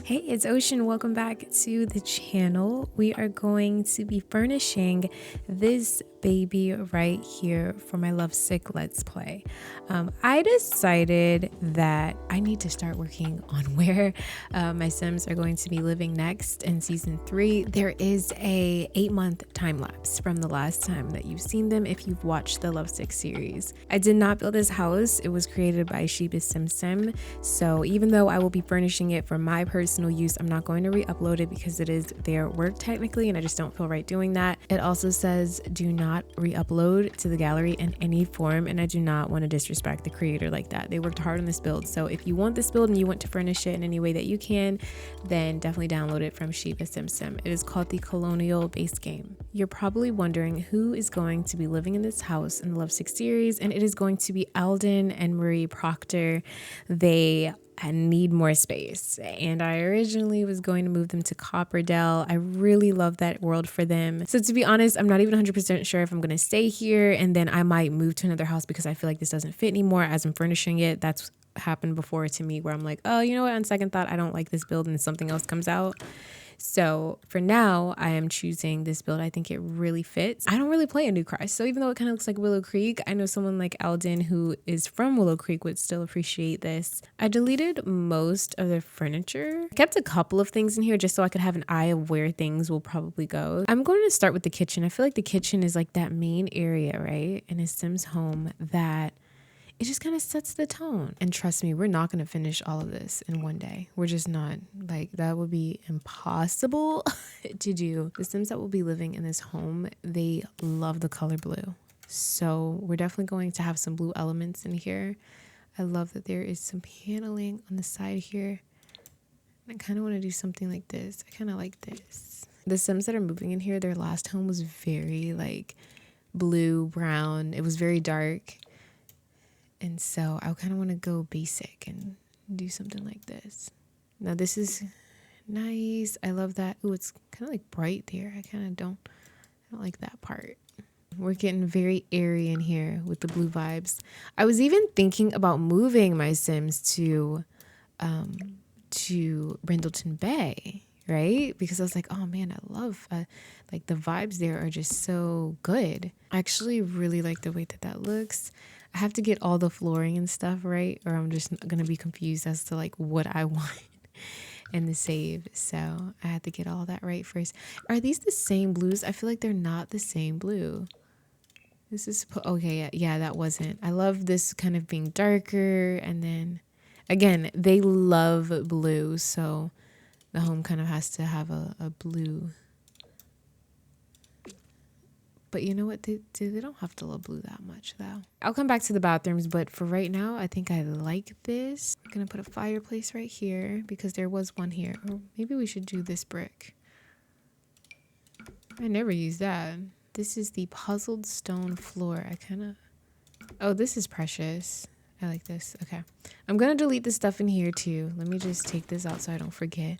Hey, it's Ocean. Welcome back to the channel. We are going to be furnishing this baby right here for my lovesick Let's Play. I decided that I need to start working on where my Sims are going to be living next in season 3. There is a 8-month time lapse from the last time that you've seen them if you've watched the Lovesick series. I did not build this house. It was created by 𝘰𝘱𝘦𝘯𝘥. So even though I will be furnishing it for my personal use, I'm not going to re-upload it because it is their work technically, and I just don't feel right doing that. It also says do not re-upload to the gallery in any form, and I do not want to disrespect the creator like that. They worked hard on this build, so if you want this build and you want to furnish it in any way that you can, then definitely download it from 𝘰𝘱𝘦𝘯𝘥. It is called the colonial base game. You're probably wondering who is going to be living in this house in the Lovesick series, and it is going to be Alden and Marie Proctor. They need more space, and I originally was going to move them to Copperdale. I really love that world for them. So to be honest, I'm not even 100% sure if I'm going to stay here, and then I might move to another house because I feel like this doesn't fit anymore as I'm furnishing it. That's happened before to me where I'm like, oh, you know what, on second thought, I don't like this build, and something else comes out. So for now, I am choosing this build. I think it really fits. I don't really play a New Crush, so even though it kind of looks like Willow Creek, I know someone like Alden who is from Willow Creek would still appreciate this. I deleted most of the furniture. I kept a couple of things in here just so I could have an eye of where things will probably go. I'm going to start with the kitchen. I feel like the kitchen is like that main area, right, in a Sims home that it just kind of sets the tone. And trust me, we're not going to finish all of this in one day. We're just not. Like, that would be impossible to do. The Sims that will be living in this home, they love the color blue. So we're definitely going to have some blue elements in here. I love that there is some paneling on the side here. I kind of want to do something like this. I kind of like this. The Sims that are moving in here, their last home was very like blue, brown. It was very dark. And so I kind of want to go basic and do something like this. Now this is nice. I love that. Ooh, it's kind of like bright there. I don't like that part. We're getting very airy in here with the blue vibes. I was even thinking about moving my Sims to Brindleton Bay, right? Because I was like, oh man, I love like the vibes there are just so good. I actually really like the way that that looks. I have to get all the flooring and stuff right, or I'm just gonna be confused as to like what I want in the save. So I had to get all that right first. Are these the same blues? I feel like they're not the same blue. This is okay. Yeah, that wasn't. I love this kind of being darker, and then again, they love blue, so the home kind of has to have a blue. But you know what? They don't have to love blue that much, though. I'll come back to the bathrooms, but for right now, I think I like this. I'm going to put a fireplace right here because there was one here. Or maybe we should do this brick. I never used that. This is the puzzled stone floor. Oh, this is precious. I like this. Okay. I'm going to delete the stuff in here, too. Let me just take this out so I don't forget.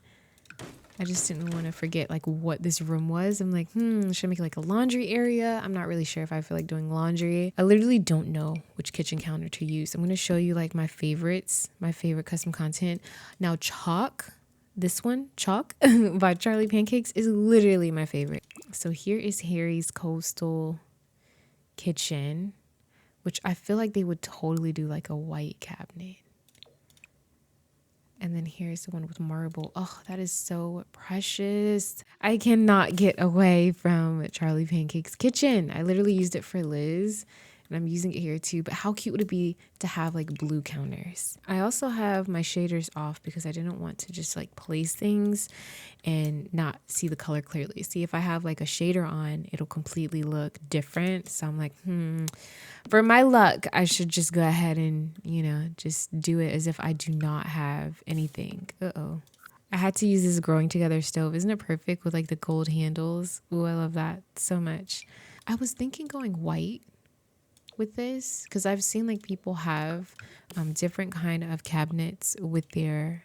I just didn't want to forget like what this room was. I'm like, should I make it like a laundry area? I'm not really sure if I feel like doing laundry. I literally don't know which kitchen counter to use. I'm going to show you like my favorites, my favorite custom content. Now Chalk, this one, Chalk by charlypancakes is literally my favorite. So here is Harrie's coastal kitchen, which I feel like they would totally do like a white cabinet. And then here's the one with marble. Oh, that is so precious. I cannot get away from charlypancakes kitchen. I literally used it for Liz, and I'm using it here too. But how cute would it be to have like blue counters? I also have my shaders off because I didn't want to just like place things and not see the color clearly. See, if I have like a shader on, it'll completely look different. So I'm like, for my luck, I should just go ahead and, just do it as if I do not have anything. I had to use this growing together stove. Isn't it perfect with like the gold handles? Ooh, I love that so much. I was thinking going white with this because I've seen like people have different kind of cabinets with their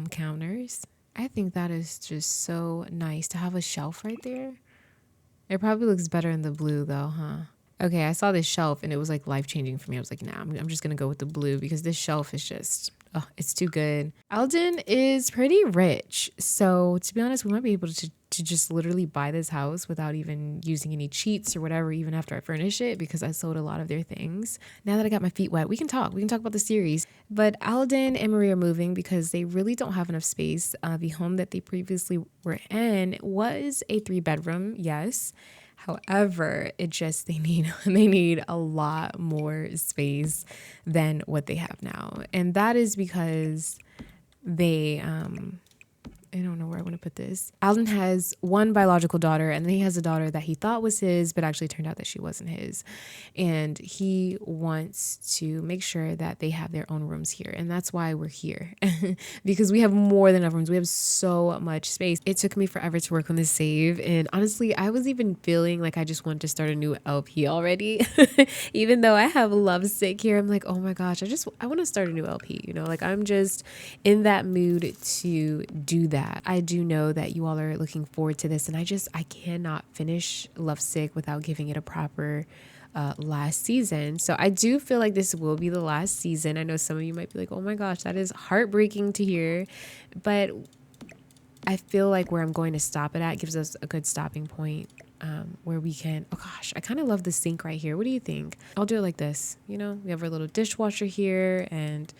counters. I think that is just so nice to have a shelf right there. It probably looks better in the blue though, huh? Okay, I saw this shelf and it was like life-changing for me. I was like, nah, I'm just gonna go with the blue because this shelf is just Oh, it's too good. Alden is pretty rich. So to be honest, we might be able to just literally buy this house without even using any cheats or whatever, even after I furnish it, because I sold a lot of their things. Now that I got my feet wet, we can talk. We can talk about the series. But Alden and Marie are moving because they really don't have enough space. The home that they previously were in was a 3-bedroom, yes. However, they need a lot more space than what they have now. And that is because they I don't know where I want to put this. Alden has one biological daughter, and then he has a daughter that he thought was his, but actually turned out that she wasn't his. And he wants to make sure that they have their own rooms here. And that's why we're here, because we have more than enough rooms. We have so much space. It took me forever to work on this save. And honestly, I was even feeling like I just wanted to start a new LP already. Even though I have lovesick here, I'm like, oh my gosh, I want to start a new LP, you know, like I'm just in that mood to do that. I do know that you all are looking forward to this, and I cannot finish Lovesick without giving it a proper last season. So I do feel like this will be the last season. I know some of you might be like, oh my gosh, that is heartbreaking to hear, but I feel like where I'm going to stop it at gives us a good stopping point, where we can, oh gosh, I kind of love the sink right here. What do you think? I'll do it like this. You know, we have our little dishwasher here, and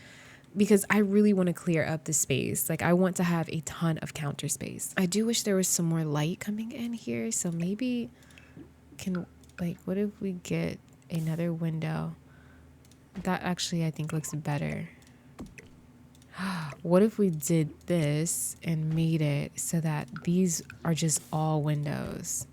because I really want to clear up the space. Like I want to have a ton of counter space. I do wish there was some more light coming in here. So maybe what if we get another window? That actually I think looks better. What if we did this and made it so that these are just all windows?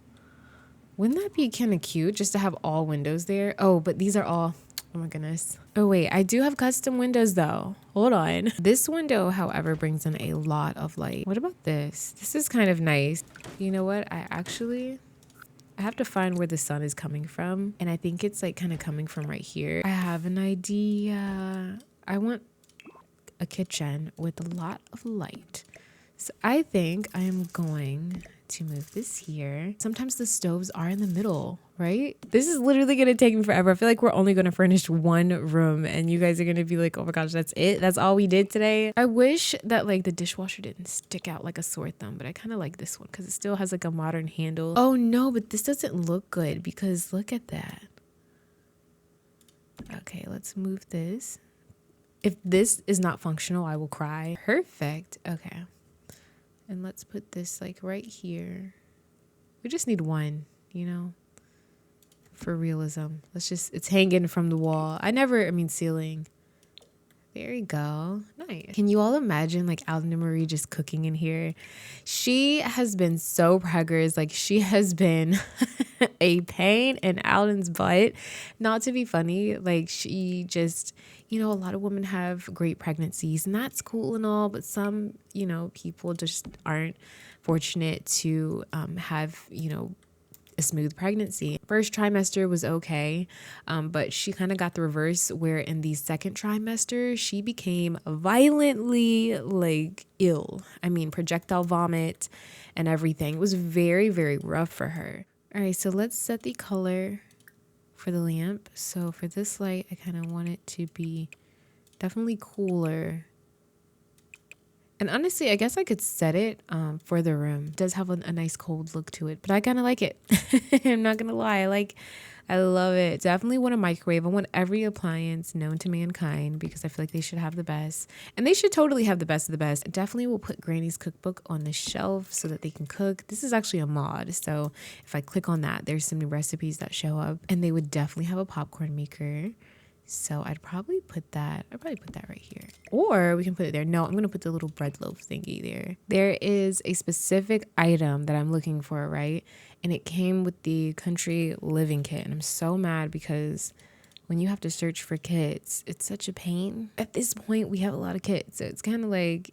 Wouldn't that be kind of cute just to have all windows there? Oh, but these are all, oh my goodness. Oh wait, I do have custom windows though. Hold on. This window, however, brings in a lot of light. What about this? This is kind of nice. You know what? I have to find where the sun is coming from. And I think it's like kind of coming from right here. I have an idea. I want a kitchen with a lot of light. So I think I am going to move this here. Sometimes the stoves are in the middle, right? This is literally going to take me forever. I feel like we're only going to furnish one room and you guys are going to be like, oh my gosh, that's it? That's all we did today? I wish that like the dishwasher didn't stick out like a sore thumb, but I kind of like this one because it still has like a modern handle. Oh no, but this doesn't look good because look at that. Okay, let's move this. If this is not functional, I will cry. Perfect. Okay. And let's put this like right here. We just need one, you know, for realism. It's hanging from the wall. Ceiling. There you go. Nice. Can you all imagine like Alden and Marie just cooking in here? She has been so preggers. Like she has been a pain in Alden's butt. Not to be funny. Like she just, you know, a lot of women have great pregnancies and that's cool and all, but some, you know, people just aren't fortunate to have, you know, a smooth pregnancy. First trimester was okay, but she kind of got the reverse where in the second trimester, she became violently like ill. Projectile vomit and everything. It was very, very rough for her. All right, so let's set the color for the lamp. So for this light, I kind of want it to be definitely cooler. And honestly, I guess I could set it for the room. It does have a nice cold look to it, but I kind of like it. I'm not going to lie. I love it. Definitely want a microwave. I want every appliance known to mankind because I feel like they should have the best. And they should totally have the best of the best. Definitely will put Granny's cookbook on the shelf so that they can cook. This is actually a mod. So if I click on that, there's some new recipes that show up. And they would definitely have a popcorn maker. So I'd probably put that right here. Or we can put it there. No, I'm going to put the little bread loaf thingy there. There is a specific item that I'm looking for, right? And it came with the country living kit. And I'm so mad because when you have to search for kits, it's such a pain. At this point, we have a lot of kits. So it's kind of like,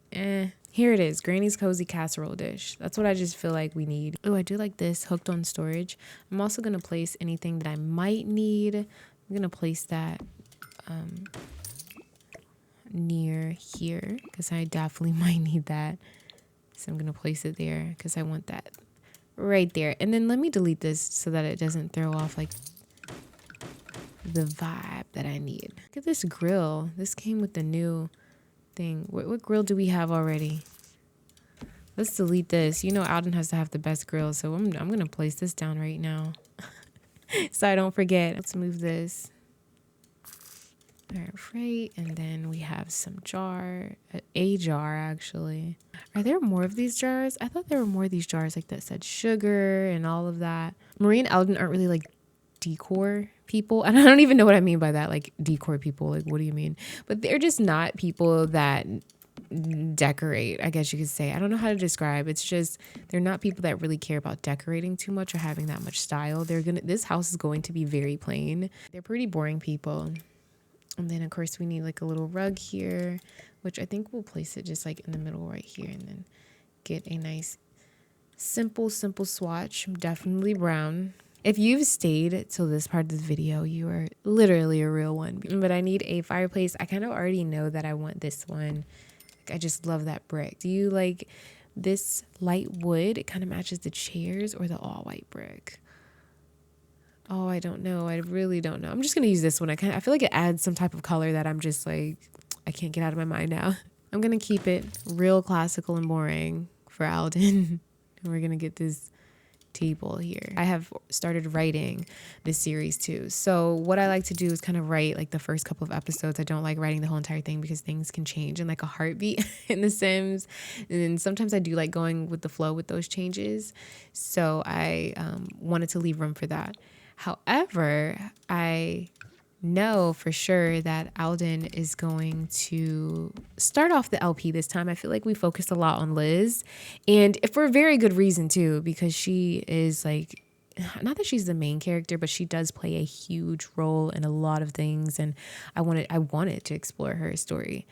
Here it is, Granny's Cozy Casserole Dish. That's what I just feel like we need. Oh, I do like this, hooked on storage. I'm also going to place anything that I might need. I'm going to place that near here because I definitely might need that. So I'm going to place it there because I want that right there. And then let me delete this so that it doesn't throw off like the vibe that I need. Look at this grill. This came with the new thing. What grill do we have already? Let's delete this. You know, Alden has to have the best grill, so I'm gonna place this down right now so I don't forget. Let's move this. All right, and then we have some a jar actually. Are there more of these jars? I thought there were more of these jars like that said sugar and all of that. Marie and Alden aren't really like decor people, and I don't even know what I mean by that, like decor people, like what do you mean? But they're just not people that decorate, I guess you could say. I don't know how to describe. It's just they're not people that really care about decorating too much or having that much style. This house is going to be very plain. They're pretty boring people. And then of course we need like a little rug here, which I think we'll place it just like in the middle right here, and then get a nice simple swatch, definitely brown. If you've stayed till this part of the video, you are literally a real one. But I need a fireplace. I kind of already know that I want this one. Like, I just love that brick. Do you like this light wood? It kind of matches the chairs, or the all white brick. Oh, I don't know. I really don't know. I'm just going to use this one. I feel like it adds some type of color that I'm just like, I can't get out of my mind now. I'm going to keep it real classical and boring for Alden. And we're going to get this table here. I have started writing this series too. So what I like to do is kind of write like the first couple of episodes. I don't like writing the whole entire thing because things can change in like a heartbeat in The Sims. And then sometimes I do like going with the flow with those changes. So I wanted to leave room for that. However, I know for sure that Alden is going to start off the LP this time. I feel like we focused a lot on Liz, and for a very good reason too, because she is like, not that she's the main character, but she does play a huge role in a lot of things, and I wanted to explore her story.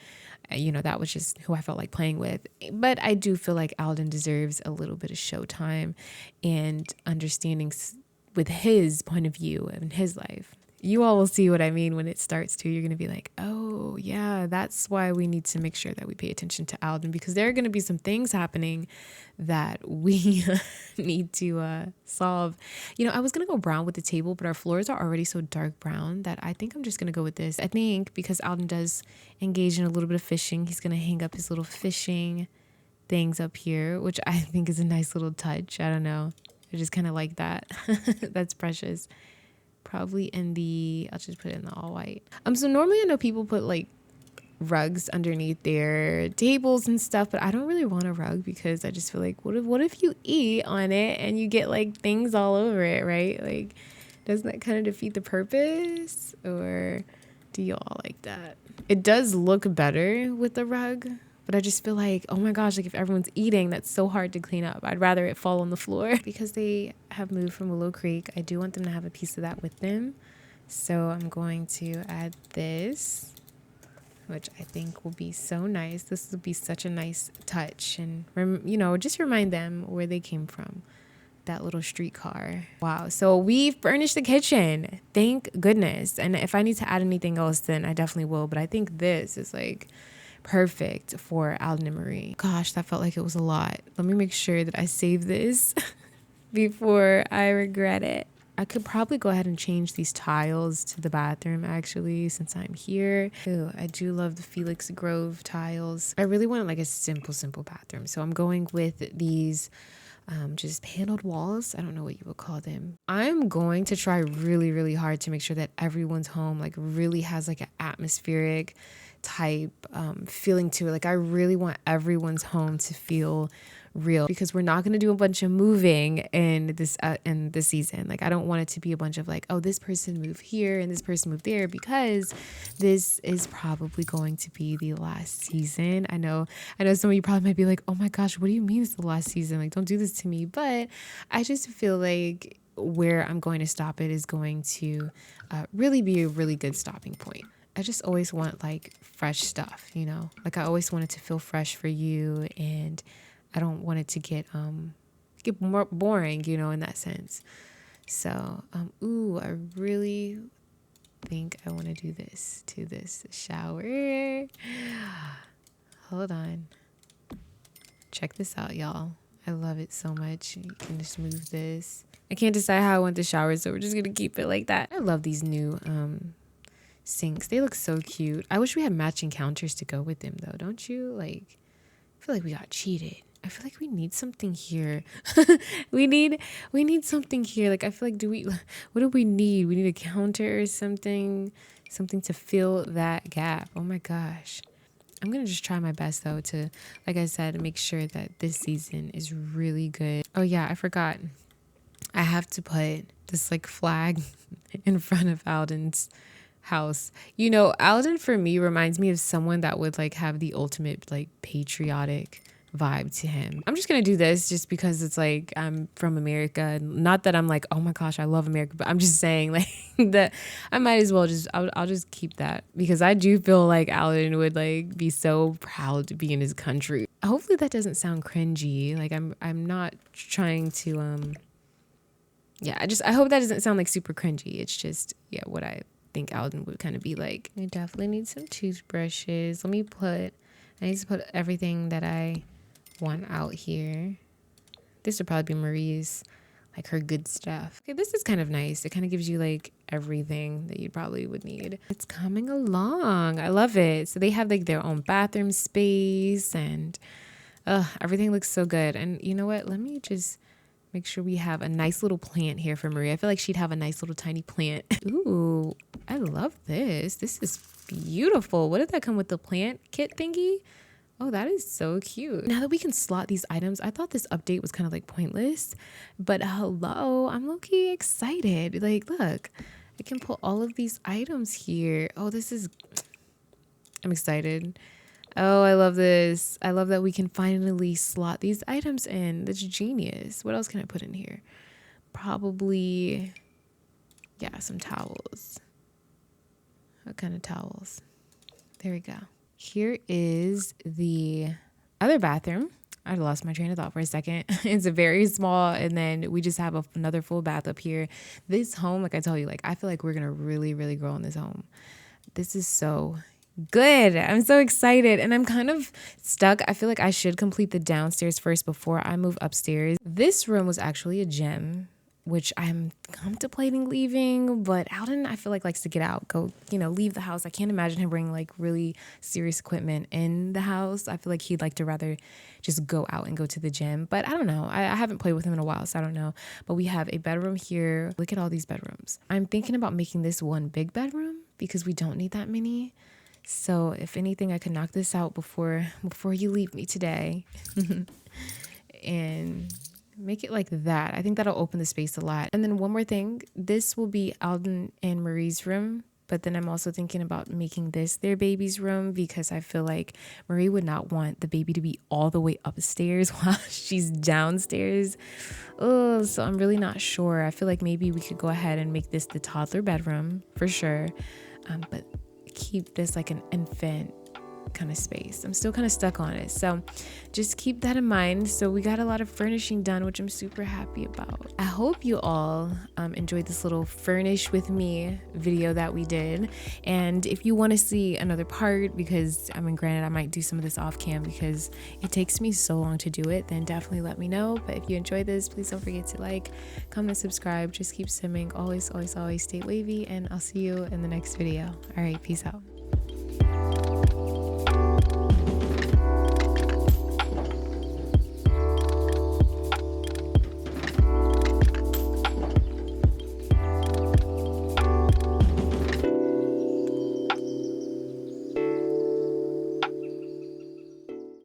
You know, that was just who I felt like playing with. But I do feel like Alden deserves a little bit of showtime and understanding with his point of view and his life. You all will see what I mean when it starts too. You're going to be like, oh yeah, that's why we need to make sure that we pay attention to Alden, because there are going to be some things happening that we need to solve. You know, I was going to go brown with the table, but our floors are already so dark brown that I think I'm just going to go with this. I think because Alden does engage in a little bit of fishing, he's going to hang up his little fishing things up here, which I think is a nice little touch. I don't know. I just kind of like that. That's precious. Probably I'll just put it in the all white. So normally I know people put like rugs underneath their tables and stuff, but I don't really want a rug because I just feel like, what if you eat on it and you get like things all over it, right? Like, doesn't that kind of defeat the purpose? Or do you all like that? It does look better with the rug, but I just feel like, oh my gosh, like if everyone's eating, that's so hard to clean up. I'd rather it fall on the floor. Because they have moved from Willow Creek, I do want them to have a piece of that with them. So I'm going to add this, which I think will be so nice. This will be such a nice touch, and you know, just remind them where they came from. That little streetcar. Wow. So we furnished the kitchen. Thank goodness. And if I need to add anything else, then I definitely will. But I think this is like perfect for Alden and Marie. Gosh, that felt like it was a lot. Let me make sure that I save this before I regret it. I could probably go ahead and change these tiles to the bathroom actually, since I'm here. Ooh, I do love the 𝘰𝘱𝘕 tiles. I really want like a simple bathroom. So I'm going with these just paneled walls. I don't know what you would call them. I'm going to try really hard to make sure that everyone's home like really has like an atmospheric type feeling to it. Like I really want everyone's home to feel real, because we're not going to do a bunch of moving in this season. Like I don't want it to be a bunch of like, oh, this person moved here and this person moved there, because this is probably going to be the last season. I know some of you probably might be like, oh my gosh, what do you mean it's the last season? Like, don't do this to me. But I just feel like where I'm going to stop it is going to really be a really good stopping point. I just always want like fresh stuff, you know, like I always want it to feel fresh for you, and I don't want it to get more boring, you know, in that sense. So, I really think I want to do this to this shower. Hold on. Check this out, y'all. I love it so much. You can just move this. I can't decide how I want the shower, so we're just going to keep it like that. I love these new sinks. They look so cute. I wish we had matching counters to go with them though, don't you? Like, I feel like we got cheated. I feel like we need something here. we need something here. Like, I feel like what do we need? We need a counter or something to fill that gap. Oh my gosh. I'm gonna just try my best though to, like I said, make sure that this season is really good. Oh yeah, I forgot. I have to put this like flag in front of Alden's house. You know, Alden for me reminds me of someone that would like have the ultimate like patriotic vibe to him. I'm just gonna do this just because it's like I'm from America. Not that I'm like, oh my gosh, I love America, but I'm just saying like that I might as well I'll just keep that, because I do feel like Alden would like be so proud to be in his country. Hopefully that doesn't sound cringy. Like I'm not trying to yeah, I hope that doesn't sound like super cringy. It's just, yeah, what I think Alden would kind of be like. I definitely need some toothbrushes. I need to put everything that I want out here. This would probably be Marie's, like her good stuff. Okay, this is kind of nice. It kind of gives you like everything that you probably would need. It's coming along. I love it. So they have like their own bathroom space, and everything looks so good. And you know what? Let me just make sure we have a nice little plant here for Marie. I feel like she'd have a nice little tiny plant. Ooh, I love this. This is beautiful. What did that come with, the plant kit thingy? Oh, that is so cute. Now that we can slot these items, I thought this update was kind of like pointless, but hello, I'm low-key excited. Like, look, I can put all of these items here. Oh, I'm excited. Oh, I love this. I love that we can finally slot these items in. That's genius. What else can I put in here? Probably, yeah, some towels. What kind of towels? There we go. Here is the other bathroom. I lost my train of thought for a second. It's a very small, and then we just have another full bath up here. This home, like I told you, like I feel like we're gonna really, really grow in this home. This is so good. I'm so excited, and I'm kind of stuck. I feel like I should complete the downstairs first before I move upstairs. This room was actually a gym, which I'm contemplating leaving, but Alden, I feel like, likes to get out, go, leave the house. I can't imagine him bringing like really serious equipment in the house. I feel like he'd like to rather just go out and go to the gym, but I don't know. I haven't played with him in a while, so I don't know. But we have a bedroom here. Look at all these bedrooms. I'm thinking about making this one big bedroom because we don't need that many. So if anything, I could knock this out before you leave me today and make it like that. I think that'll open the space a lot. And then one more thing, this will be Alden and Marie's room, but then I'm also thinking about making this their baby's room, because I feel like Marie would not want the baby to be all the way upstairs while she's downstairs. Oh, so I'm really not sure. I feel like maybe we could go ahead and make this the toddler bedroom for sure, but keep this like an infant kind of space. I'm still kind of stuck on it, so just keep that in mind. So we got a lot of furnishing done, which I'm super happy about. I hope you all enjoyed this little furnish with me video that we did, and if you want to see another part, because granted I might do some of this off cam because it takes me so long to do it, then definitely let me know. But if you enjoyed this, please don't forget to like, comment, subscribe. Just keep simming. Always stay wavy, and I'll see you in the next video. All right, peace out.